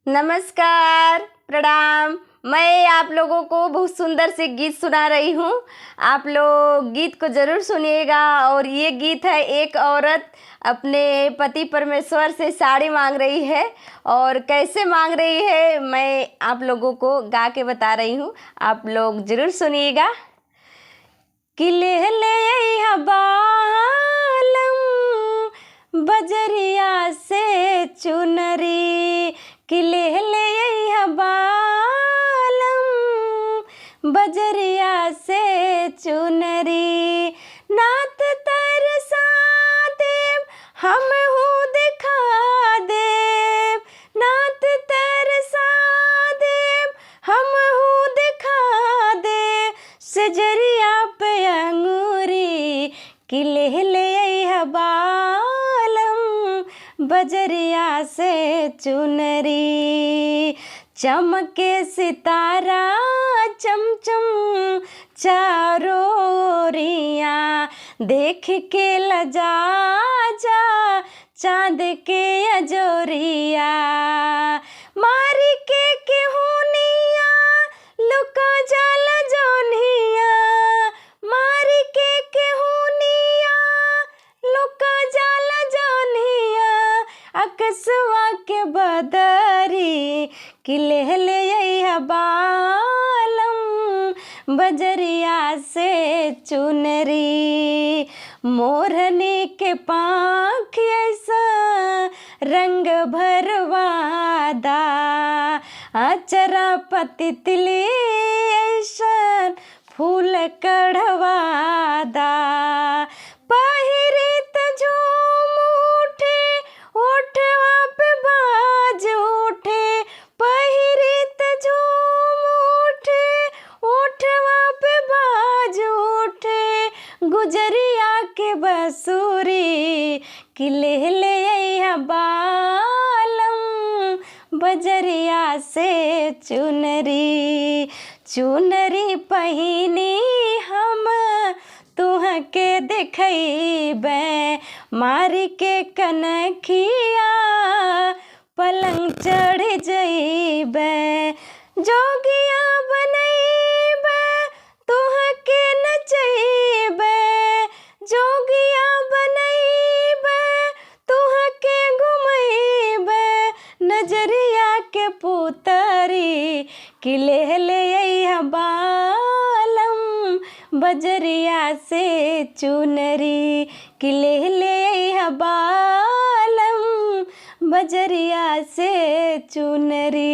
नमस्कार, प्रणाम। मैं आप लोगों को बहुत सुंदर से गीत सुना रही हूँ। आप लोग गीत को ज़रूर सुनिएगा। और ये गीत है, एक औरत अपने पति परमेश्वर से साड़ी मांग रही है। और कैसे मांग रही है मैं आप लोगों को गा के बता रही हूँ, आप लोग ज़रूर सुनिएगा। कि ले बालम बजरिया से चुनरी, कि ले बालम बजरिया से चुनरी, नात तरसा देव हम हूँ दिखा देव, नात तरसा देव हम हूँ दिखा दे, सजरिया पे अंगूरी, कि ले बालम बजरिया से चुनरी। चमके सितारा चमचम चारों ओरियाँ, देख के लजा जा चाँद के अजोरिया, मारी के केहूनिया लुका जाला जोनिया, मारी के केहूनिया लुका जाला जोनिया, अकसवा के बदरी, कि ले बालम बजरिया से चुनरी। मोरनी के पाँख ऐसा रंग भरवादा, अचरा पति तिली ऐसा फूल कढ़वादा, पहिरित झूम उठे ओठवा पे बाज उठे, पहिरित झूम उठे ओठवा पे बाज उठे, गुजरिया के बसूरी, कि ले बालम बजरिया से चुनरी। चुनरी पहिनी हम तुहके देखैबे, मारी के कनखिया पलंग चढ़ जइबे, जोगिया बनैबे तुहके नचैबे, जोगिया बनैबे तुहके घुमैबे, नजरिया के पुतरी, कि ले बालम बजरिया से चुनरी, कि ले बालम बजरिया से चुनरी।